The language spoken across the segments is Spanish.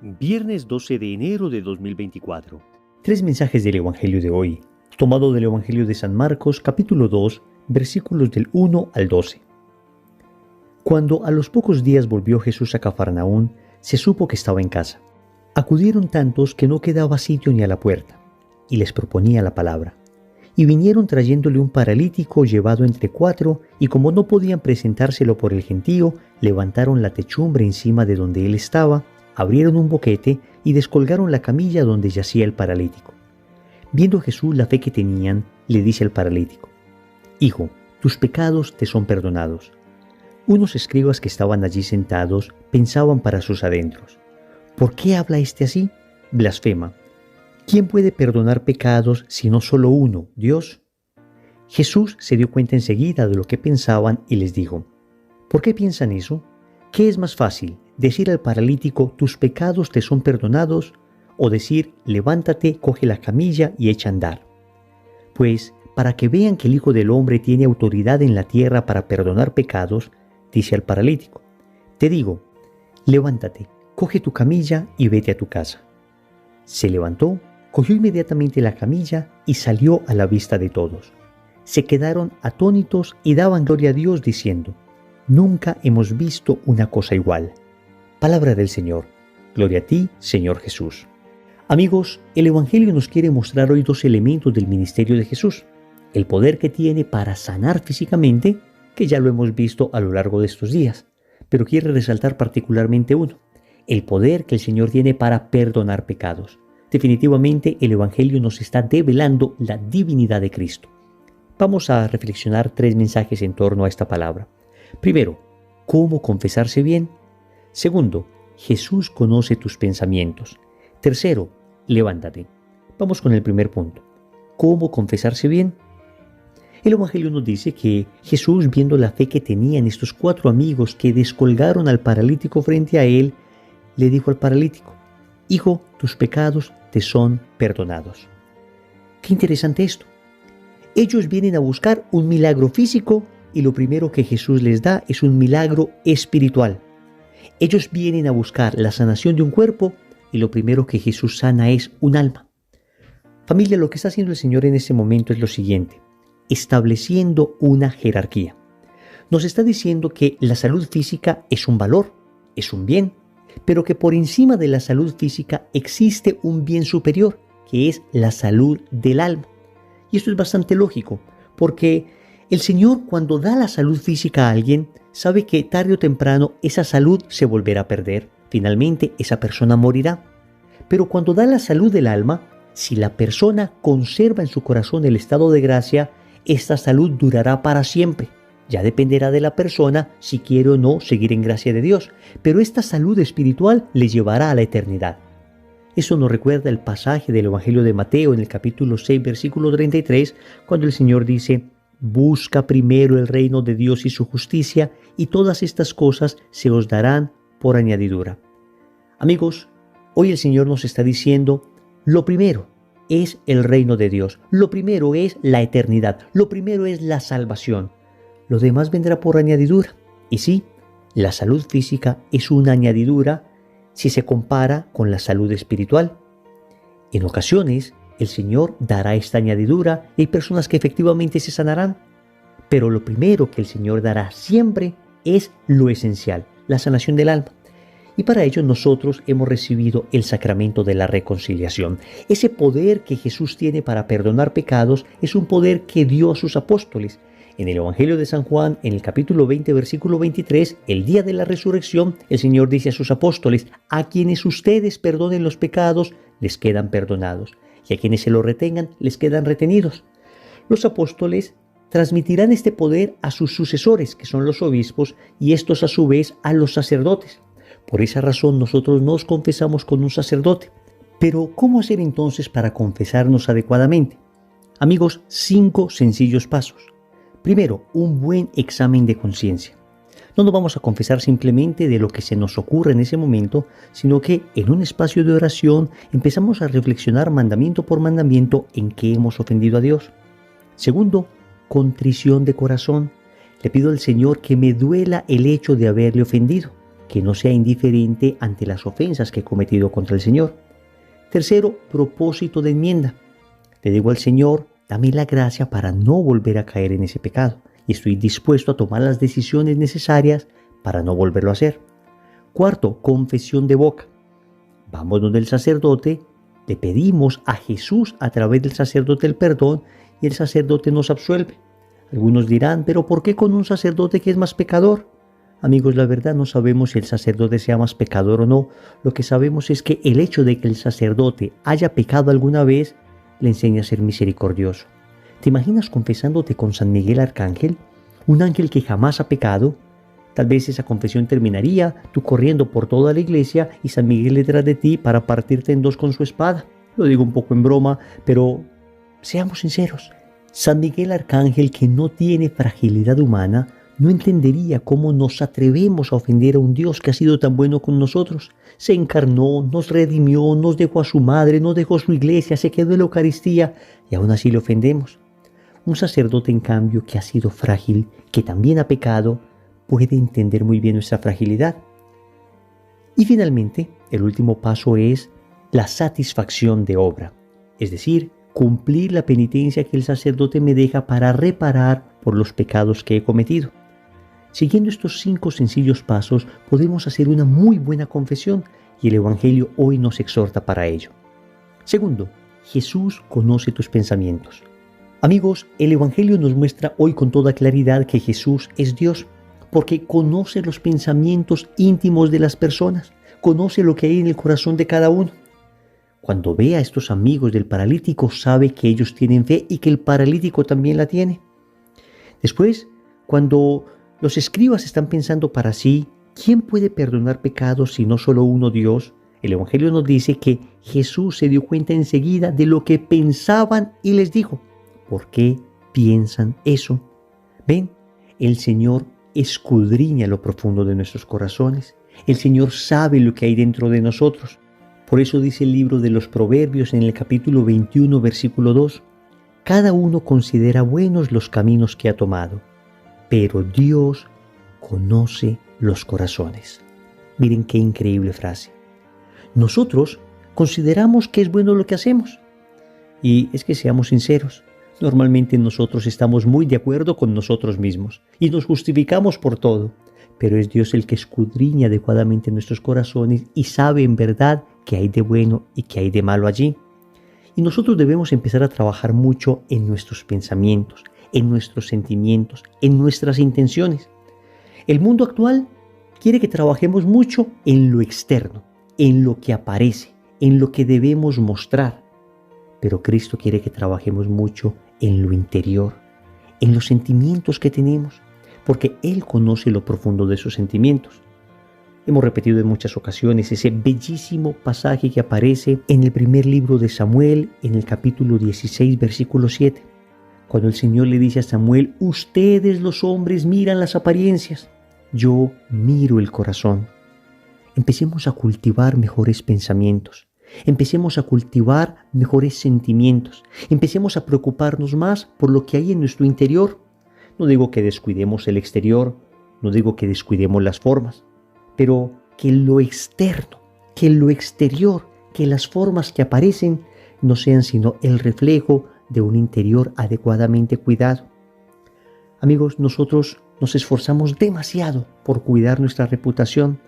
Viernes 12 de enero de 2024. Tres mensajes del Evangelio de hoy, tomado del Evangelio de San Marcos, capítulo 2, versículos del 1 al 12. Cuando a los pocos días volvió Jesús a Cafarnaún, se supo que estaba en casa. Acudieron tantos que no quedaba sitio ni a la puerta, y les proponía la palabra. Y vinieron trayéndole un paralítico llevado entre cuatro, y como no podían presentárselo por el gentío, levantaron la techumbre encima de donde él estaba, abrieron un boquete y descolgaron la camilla donde yacía el paralítico. Viendo Jesús la fe que tenían, le dice al paralítico: «Hijo, tus pecados te son perdonados». Unos escribas que estaban allí sentados pensaban para sus adentros: «¿Por qué habla este así? Blasfema. ¿Quién puede perdonar pecados sino solo uno, Dios?». Jesús se dio cuenta enseguida de lo que pensaban y les dijo: «¿Por qué piensan eso? ¿Qué es más fácil, decir al paralítico, tus pecados te son perdonados, o decir, levántate, coge la camilla y echa a andar? Pues, para que vean que el Hijo del Hombre tiene autoridad en la tierra para perdonar pecados, dice al paralítico, te digo, levántate, coge tu camilla y vete a tu casa». Se levantó, cogió inmediatamente la camilla y salió a la vista de todos. Se quedaron atónitos y daban gloria a Dios diciendo: «Nunca hemos visto una cosa igual». Palabra del Señor. Gloria a ti, Señor Jesús. Amigos, el Evangelio nos quiere mostrar hoy dos elementos del ministerio de Jesús. El poder que tiene para sanar físicamente, que ya lo hemos visto a lo largo de estos días, pero quiere resaltar particularmente uno: el poder que el Señor tiene para perdonar pecados. Definitivamente el Evangelio nos está develando la divinidad de Cristo. Vamos a reflexionar tres mensajes en torno a esta palabra. Primero, ¿cómo confesarse bien? Segundo, Jesús conoce tus pensamientos. Tercero, levántate. Vamos con el primer punto. ¿Cómo confesarse bien? El Evangelio nos dice que Jesús, viendo la fe que tenían estos cuatro amigos que descolgaron al paralítico frente a él, le dijo al paralítico: «Hijo, tus pecados te son perdonados». Qué interesante esto. Ellos vienen a buscar un milagro físico y lo primero que Jesús les da es un milagro espiritual. Ellos vienen a buscar la sanación de un cuerpo y lo primero que Jesús sana es un alma. Familia, lo que está haciendo el Señor en este momento es lo siguiente: estableciendo una jerarquía. Nos está diciendo que la salud física es un valor, es un bien, pero que por encima de la salud física existe un bien superior, que es la salud del alma. Y esto es bastante lógico, porque el Señor, cuando da la salud física a alguien, sabe que tarde o temprano esa salud se volverá a perder. Finalmente, esa persona morirá. Pero cuando da la salud del alma, si la persona conserva en su corazón el estado de gracia, esta salud durará para siempre. Ya dependerá de la persona si quiere o no seguir en gracia de Dios, pero esta salud espiritual le llevará a la eternidad. Eso nos recuerda el pasaje del Evangelio de Mateo en el capítulo 6, versículo 33, cuando el Señor dice: «Busca primero el reino de Dios y su justicia, y todas estas cosas se os darán por añadidura». Amigos, hoy el Señor nos está diciendo: lo primero es el reino de Dios, lo primero es la eternidad, lo primero es la salvación. Lo demás vendrá por añadidura. Y sí, la salud física es una añadidura si se compara con la salud espiritual. En ocasiones, el Señor dará esta añadidura y hay personas que efectivamente se sanarán. Pero lo primero que el Señor dará siempre es lo esencial, la sanación del alma. Y para ello nosotros hemos recibido el sacramento de la reconciliación. Ese poder que Jesús tiene para perdonar pecados es un poder que dio a sus apóstoles. En el Evangelio de San Juan, en el capítulo 20, versículo 23, el día de la resurrección, el Señor dice a sus apóstoles: «A quienes ustedes perdonen los pecados, les quedan perdonados, y a quienes se lo retengan, les quedan retenidos». Los apóstoles transmitirán este poder a sus sucesores, que son los obispos, y estos a su vez a los sacerdotes. Por esa razón nosotros nos confesamos con un sacerdote. Pero, ¿cómo hacer entonces para confesarnos adecuadamente? Amigos, 5 sencillos pasos. Primero, un buen examen de conciencia. No nos vamos a confesar simplemente de lo que se nos ocurre en ese momento, sino que en un espacio de oración empezamos a reflexionar mandamiento por mandamiento en qué hemos ofendido a Dios. Segundo, contrición de corazón. Le pido al Señor que me duela el hecho de haberle ofendido, que no sea indiferente ante las ofensas que he cometido contra el Señor. Tercero, propósito de enmienda. Le digo al Señor, dame la gracia para no volver a caer en ese pecado y estoy dispuesto a tomar las decisiones necesarias para no volverlo a hacer. Cuarto, confesión de boca. Vamos donde el sacerdote, le pedimos a Jesús a través del sacerdote el perdón y el sacerdote nos absuelve. Algunos dirán, pero ¿por qué con un sacerdote que es más pecador? Amigos, la verdad no sabemos si el sacerdote sea más pecador o no. Lo que sabemos es que el hecho de que el sacerdote haya pecado alguna vez le enseña a ser misericordioso. ¿Te imaginas confesándote con San Miguel Arcángel, un ángel que jamás ha pecado? Tal vez esa confesión terminaría tú corriendo por toda la iglesia y San Miguel detrás de ti para partirte en dos con su espada. Lo digo un poco en broma, pero seamos sinceros. San Miguel Arcángel, que no tiene fragilidad humana, no entendería cómo nos atrevemos a ofender a un Dios que ha sido tan bueno con nosotros. Se encarnó, nos redimió, nos dejó a su madre, nos dejó su iglesia, se quedó en la Eucaristía y aún así le ofendemos. Un sacerdote, en cambio, que ha sido frágil, que también ha pecado, puede entender muy bien nuestra fragilidad. Y finalmente, el último paso es la satisfacción de obra, es decir, cumplir la penitencia que el sacerdote me deja para reparar por los pecados que he cometido. Siguiendo estos 5 sencillos pasos, podemos hacer una muy buena confesión y el Evangelio hoy nos exhorta para ello. Segundo, Jesús conoce tus pensamientos. Amigos, el Evangelio nos muestra hoy con toda claridad que Jesús es Dios, porque conoce los pensamientos íntimos de las personas, conoce lo que hay en el corazón de cada uno. Cuando ve a estos amigos del paralítico, sabe que ellos tienen fe y que el paralítico también la tiene. Después, cuando los escribas están pensando para sí, ¿quién puede perdonar pecados si no solo uno, Dios? El Evangelio nos dice que Jesús se dio cuenta enseguida de lo que pensaban y les dijo, ¿por qué piensan eso? ¿Ven? El Señor escudriña lo profundo de nuestros corazones. El Señor sabe lo que hay dentro de nosotros. Por eso dice el libro de los Proverbios en el capítulo 21, versículo 2, cada uno considera buenos los caminos que ha tomado, pero Dios conoce los corazones. Miren qué increíble frase. Nosotros consideramos que es bueno lo que hacemos. Y es que seamos sinceros, normalmente nosotros estamos muy de acuerdo con nosotros mismos y nos justificamos por todo, pero es Dios el que escudriña adecuadamente nuestros corazones y sabe en verdad qué hay de bueno y qué hay de malo allí. Y nosotros debemos empezar a trabajar mucho en nuestros pensamientos, en nuestros sentimientos, en nuestras intenciones. El mundo actual quiere que trabajemos mucho en lo externo, en lo que aparece, en lo que debemos mostrar. Pero Cristo quiere que trabajemos mucho en lo interior, en los sentimientos que tenemos, porque Él conoce lo profundo de esos sentimientos. Hemos repetido en muchas ocasiones ese bellísimo pasaje que aparece en el primer libro de Samuel, en el capítulo 16, versículo 7, cuando el Señor le dice a Samuel, ustedes los hombres miran las apariencias, yo miro el corazón. Empecemos a cultivar mejores pensamientos, empecemos a cultivar mejores sentimientos, empecemos a preocuparnos más por lo que hay en nuestro interior. No digo que descuidemos el exterior, no digo que descuidemos las formas, pero que lo externo, que lo exterior, que las formas que aparecen no sean sino el reflejo de un interior adecuadamente cuidado. Amigos, nosotros nos esforzamos demasiado por cuidar nuestra reputación,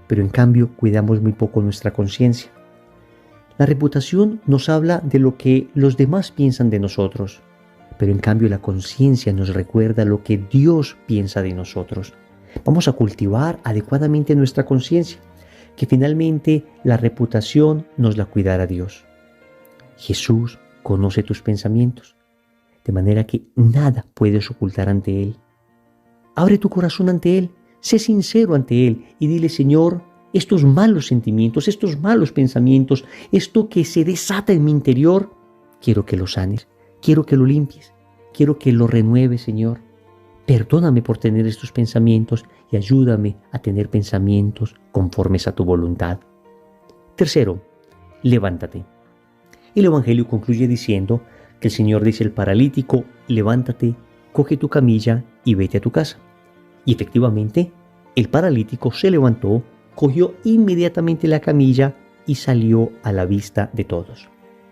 pero en cambio cuidamos muy poco nuestra conciencia. La reputación nos habla de lo que los demás piensan de nosotros, pero en cambio la conciencia nos recuerda lo que Dios piensa de nosotros. Vamos a cultivar adecuadamente nuestra conciencia, que finalmente la reputación nos la cuidará Dios. Jesús conoce tus pensamientos, de manera que nada puedes ocultar ante Él. Abre tu corazón ante Él, sé sincero ante Él y dile, Señor, estos malos sentimientos, estos malos pensamientos, esto que se desata en mi interior, quiero que lo sanes, quiero que lo limpies, quiero que lo renueves, Señor. Perdóname por tener estos pensamientos y ayúdame a tener pensamientos conformes a tu voluntad. Tercero, levántate. El Evangelio concluye diciendo que el Señor dice al paralítico, levántate, coge tu camilla y vete a tu casa. Y efectivamente, El paralítico se levantó, cogió inmediatamente la camilla y salió a la vista de todos.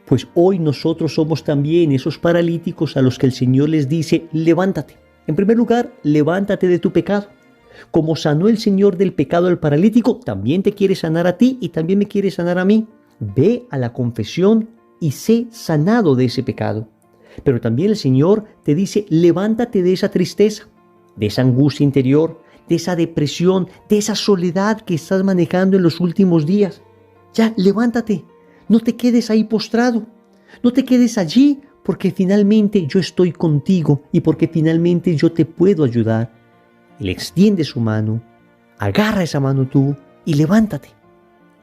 Pues hoy nosotros somos también esos paralíticos a los que el Señor les dice: levántate. En primer lugar, levántate de tu pecado. Como sanó el Señor del pecado al paralítico, también te quiere sanar a ti y también me quiere sanar a mí. Ve a la confesión y sé sanado de ese pecado. Pero también el Señor te dice: levántate de esa tristeza, de esa angustia interior, de esa depresión, de esa soledad que estás manejando en los últimos días. Ya, levántate. No te quedes ahí postrado. No te quedes allí, porque finalmente yo estoy contigo y porque finalmente yo te puedo ayudar. Él extiende su mano, agarra esa mano tú y levántate.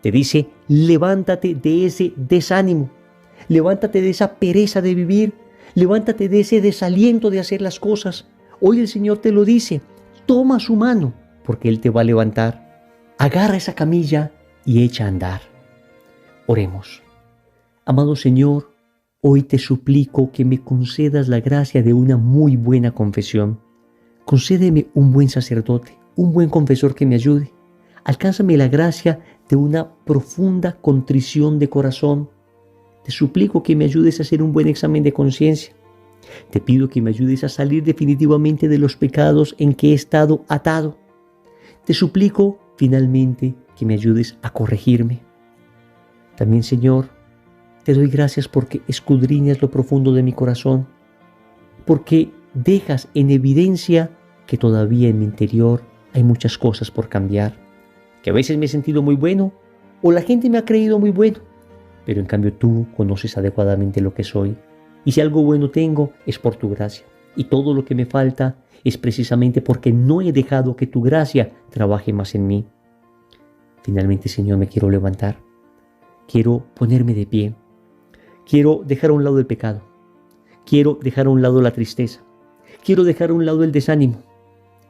Te dice: levántate de ese desánimo, levántate de esa pereza de vivir, levántate de ese desaliento de hacer las cosas. Hoy el Señor te lo dice: toma su mano, porque Él te va a levantar. Agarra esa camilla y echa a andar. Oremos. Amado Señor, hoy te suplico que me concedas la gracia de una muy buena confesión. Concédeme un buen sacerdote, un buen confesor que me ayude. Alcánzame la gracia de una profunda contrición de corazón. Te suplico que me ayudes a hacer un buen examen de conciencia. Te pido que me ayudes a salir definitivamente de los pecados en que he estado atado. Te suplico finalmente que me ayudes a corregirme. También, Señor, te doy gracias porque escudriñas lo profundo de mi corazón, porque dejas en evidencia que todavía en mi interior hay muchas cosas por cambiar, que a veces me he sentido muy bueno o la gente me ha creído muy bueno, pero en cambio tú conoces adecuadamente lo que soy, y si algo bueno tengo es por tu gracia, y todo lo que me falta es precisamente porque no he dejado que tu gracia trabaje más en mí. Finalmente, Señor, me quiero levantar, quiero ponerme de pie, quiero dejar a un lado el pecado, quiero dejar a un lado la tristeza, quiero dejar a un lado el desánimo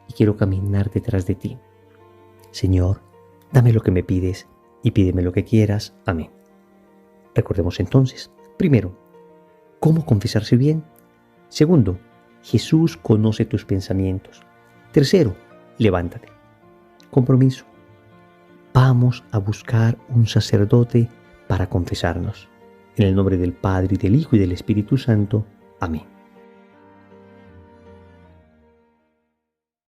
y quiero caminar detrás de ti. Señor, dame lo que me pides y pídeme lo que quieras. Amén. Recordemos entonces, primero, cómo confesarse bien. Segundo, Jesús conoce tus pensamientos. Tercero, levántate. Compromiso. Vamos a buscar un sacerdote para confesarnos. En el nombre del Padre, y del Hijo, y del Espíritu Santo. Amén.